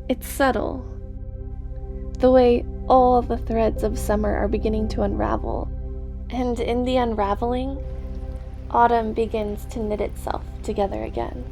It's subtle. The way all the threads of summer are beginning to unravel. And in the unraveling, autumn begins to knit itself together again.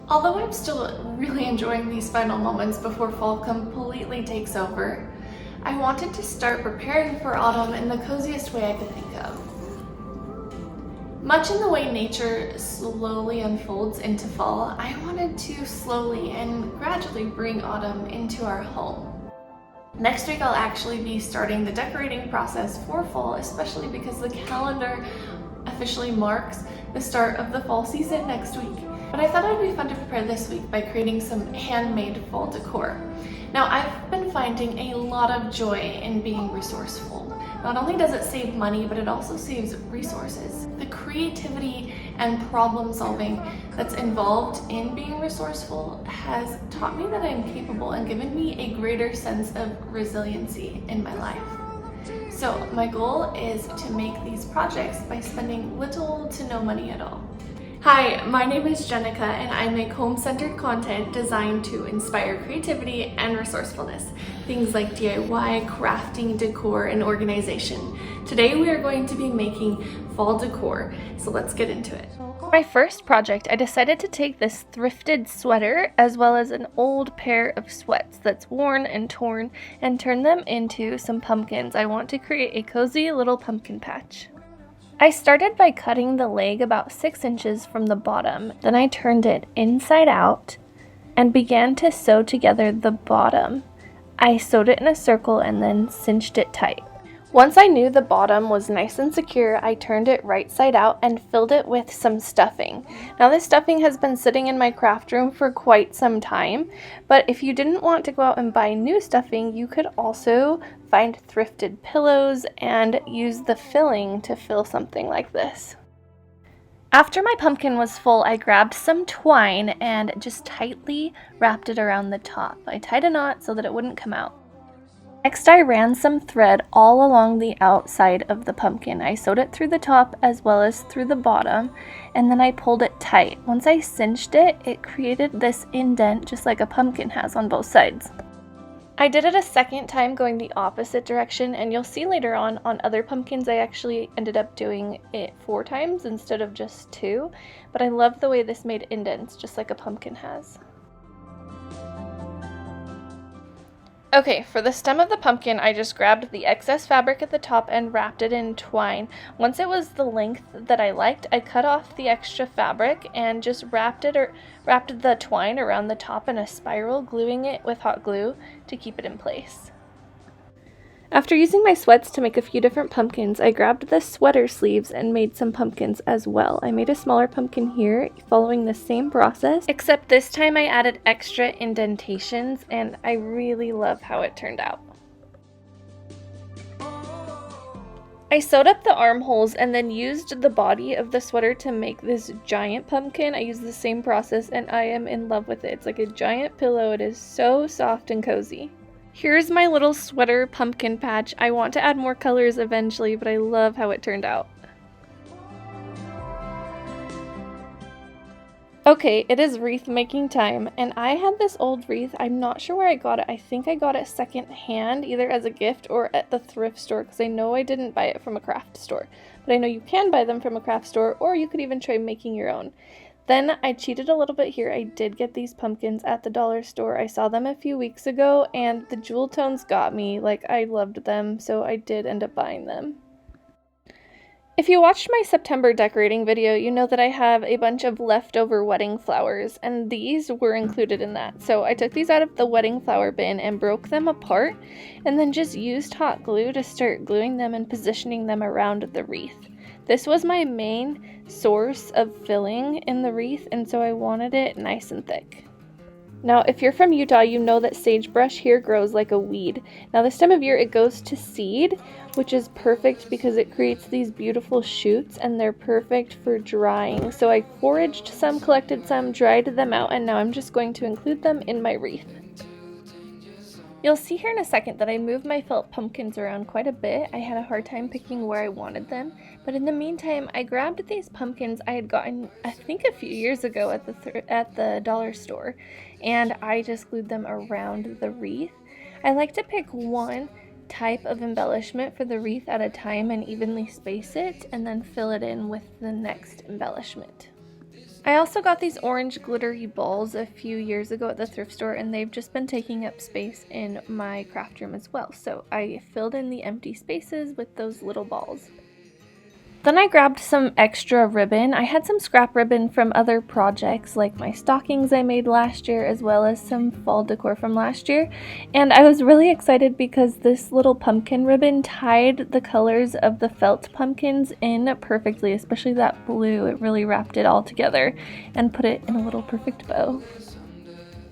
Although I'm still really enjoying these final moments before fall completely takes over, I wanted to start preparing for autumn in the coziest way I could think of. Much in the way nature slowly unfolds into fall, I wanted to slowly and gradually bring autumn into our home. Next week I'll actually be starting the decorating process for fall, especially because the calendar officially marks the start of the fall season next week. But I thought it would be fun to prepare this week by creating some handmade fall decor. Now, I've been finding a lot of joy in being resourceful. Not only does it save money, but it also saves resources. The creativity and problem solving that's involved in being resourceful has taught me that I'm capable and given me a greater sense of resiliency in my life. So my goal is to make these projects by spending little to no money at all. Hi, my name is Jenneca and I make home-centered content designed to inspire creativity and resourcefulness. Things like DIY, crafting, decor, and organization. Today we are going to be making fall decor, so let's get into it. For my first project, I decided to take this thrifted sweater as well as an old pair of sweats that's worn and torn and turn them into some pumpkins. I want to create a cozy little pumpkin patch. I started by cutting the leg about 6 inches from the bottom. Then I turned it inside out and began to sew together the bottom. I sewed it in a circle and then cinched it tight. Once I knew the bottom was nice and secure, I turned it right side out and filled it with some stuffing. Now this stuffing has been sitting in my craft room for quite some time, but if you didn't want to go out and buy new stuffing, you could also find thrifted pillows and use the filling to fill something like this. After my pumpkin was full, I grabbed some twine and just tightly wrapped it around the top. I tied a knot so that it wouldn't come out. Next, I ran some thread all along the outside of the pumpkin. I sewed it through the top as well as through the bottom, and then I pulled it tight. Once I cinched it, it created this indent just like a pumpkin has on both sides. I did it a second time going the opposite direction, and you'll see later on other pumpkins I actually ended up doing it 4 times instead of just 2, but I love the way this made indents just like a pumpkin has. Okay, for the stem of the pumpkin, I just grabbed the excess fabric at the top and wrapped it in twine. Once it was the length that I liked, I cut off the extra fabric and just wrapped the twine around the top in a spiral, gluing it with hot glue to keep it in place. After using my sweats to make a few different pumpkins, I grabbed the sweater sleeves and made some pumpkins as well. I made a smaller pumpkin here following the same process, except this time I added extra indentations and I really love how it turned out. I sewed up the armholes and then used the body of the sweater to make this giant pumpkin. I used the same process and I am in love with it. It's like a giant pillow. It is so soft and cozy. Here's my little sweater pumpkin patch. I want to add more colors eventually, but I love how it turned out. Okay, it is wreath making time, and I had this old wreath. I'm not sure where I got it. I think I got it second hand, either as a gift or at the thrift store, because I know I didn't buy it from a craft store. But I know you can buy them from a craft store, or you could even try making your own. Then I cheated a little bit here. I did get these pumpkins at the dollar store. I saw them a few weeks ago and the jewel tones got me. Like, I loved them, so I did end up buying them. If you watched my September decorating video, you know that I have a bunch of leftover wedding flowers, and these were included in that. So I took these out of the wedding flower bin and broke them apart, and then just used hot glue to start gluing them and positioning them around the wreath. This was my main source of filling in the wreath, and so I wanted it nice and thick. Now, if you're from Utah, you know that sagebrush here grows like a weed. Now, this time of year, it goes to seed, which is perfect because it creates these beautiful shoots, and they're perfect for drying. So I foraged some, collected some, dried them out, and now I'm just going to include them in my wreath. You'll see here in a second that I moved my felt pumpkins around quite a bit. I had a hard time picking where I wanted them, but in the meantime, I grabbed these pumpkins I had gotten, I think a few years ago at the dollar store, and I just glued them around the wreath. I like to pick one type of embellishment for the wreath at a time and evenly space it, and then fill it in with the next embellishment. I also got these orange glittery balls a few years ago at the thrift store, and they've just been taking up space in my craft room as well. So I filled in the empty spaces with those little balls. Then I grabbed some extra ribbon. I had some scrap ribbon from other projects like my stockings I made last year, as well as some fall decor from last year. And I was really excited because this little pumpkin ribbon tied the colors of the felt pumpkins in perfectly, especially that blue. It really wrapped it all together and put it in a little perfect bow.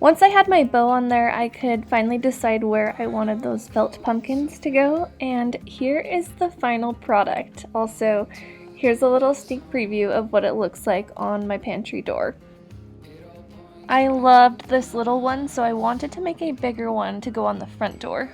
Once I had my bow on there, I could finally decide where I wanted those felt pumpkins to go, and here is the final product. Also, here's a little sneak preview of what it looks like on my pantry door. I loved this little one, so I wanted to make a bigger one to go on the front door.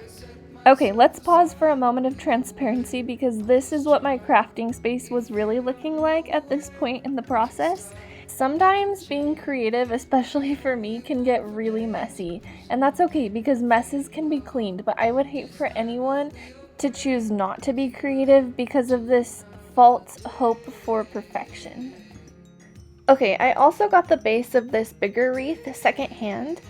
Okay, let's pause for a moment of transparency because this is what my crafting space was really looking like at this point in the process. Sometimes being creative, especially for me, can get really messy, and that's okay because messes can be cleaned, but I would hate for anyone to choose not to be creative because of this false hope for perfection. Okay, I also got the base of this bigger wreath secondhand,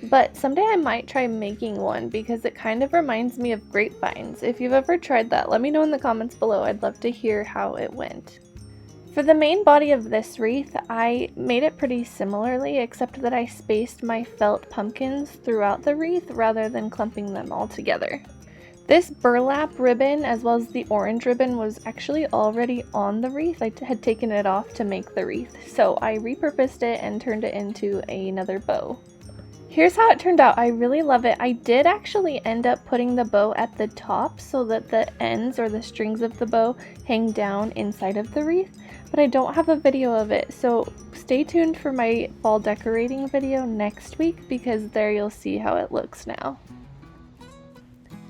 but someday I might try making one because it kind of reminds me of grapevines. If you've ever tried that, let me know in the comments below. I'd love to hear how it went. For the main body of this wreath, I made it pretty similarly, except that I spaced my felt pumpkins throughout the wreath rather than clumping them all together. This burlap ribbon, as well as the orange ribbon, was actually already on the wreath. I had taken it off to make the wreath, so I repurposed it and turned it into another bow. Here's how it turned out. I really love it. I did actually end up putting the bow at the top so that the ends or the strings of the bow hang down inside of the wreath, but I don't have a video of it, so stay tuned for my fall decorating video next week because there you'll see how it looks now.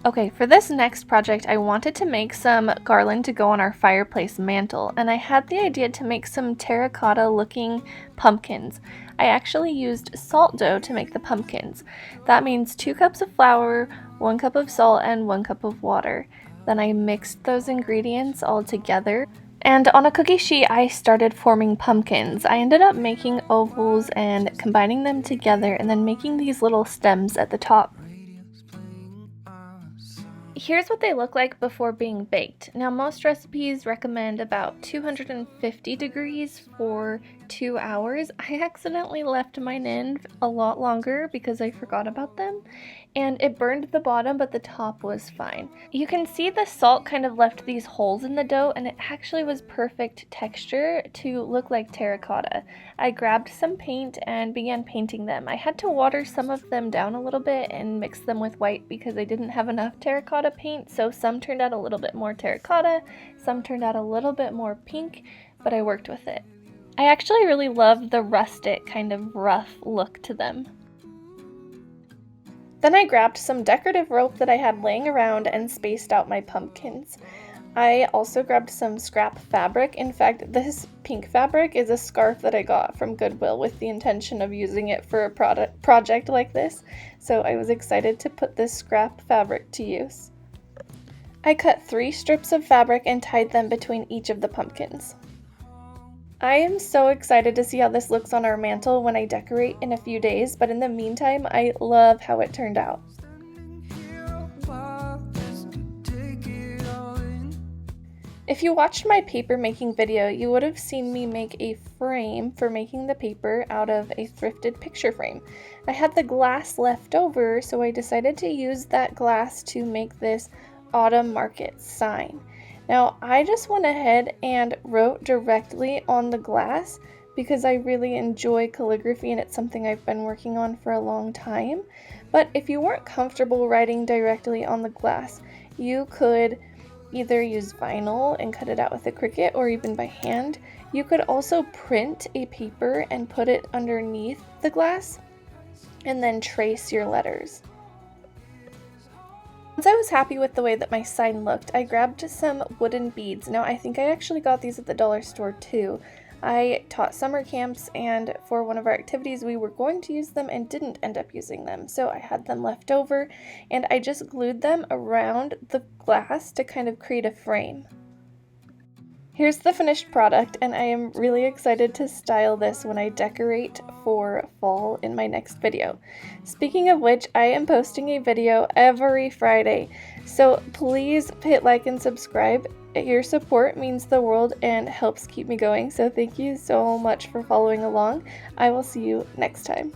Okay, for this next project, I wanted to make some garland to go on our fireplace mantle, and I had the idea to make some terracotta looking pumpkins. I actually used salt dough to make the pumpkins. That means 2 cups of flour, 1 cup of salt, and 1 cup of water. Then I mixed those ingredients all together. And on a cookie sheet, I started forming pumpkins. I ended up making ovals and combining them together and then making these little stems at the top. Here's what they look like before being baked. Now, most recipes recommend about 250 degrees for 2 hours. I accidentally left mine in a lot longer because I forgot about them, and it burned the bottom, but the top was fine. You can see the salt kind of left these holes in the dough, and it actually was perfect texture to look like terracotta. I grabbed some paint and began painting them. I had to water some of them down a little bit and mix them with white because I didn't have enough terracotta paint, so some turned out a little bit more terracotta, some turned out a little bit more pink, but I worked with it. I actually really love the rustic, kind of rough look to them. Then I grabbed some decorative rope that I had laying around and spaced out my pumpkins. I also grabbed some scrap fabric. In fact, this pink fabric is a scarf that I got from Goodwill with the intention of using it for a project like this, so I was excited to put this scrap fabric to use. I cut 3 strips of fabric and tied them between each of the pumpkins. I am so excited to see how this looks on our mantle when I decorate in a few days, but in the meantime, I love how it turned out. If you watched my paper making video, you would have seen me make a frame for making the paper out of a thrifted picture frame. I had the glass left over, so I decided to use that glass to make this autumn market sign. Now, I just went ahead and wrote directly on the glass because I really enjoy calligraphy and it's something I've been working on for a long time. But if you weren't comfortable writing directly on the glass, you could either use vinyl and cut it out with a Cricut or even by hand. You could also print a paper and put it underneath the glass and then trace your letters. Once I was happy with the way that my sign looked, I grabbed some wooden beads. Now I think I actually got these at the dollar store too. I taught summer camps, and for one of our activities we were going to use them and didn't end up using them. So I had them left over and I just glued them around the glass to kind of create a frame. Here's the finished product, and I am really excited to style this when I decorate for fall in my next video. Speaking of which, I am posting a video every Friday, so please hit like and subscribe. Your support means the world and helps keep me going, so thank you so much for following along. I will see you next time.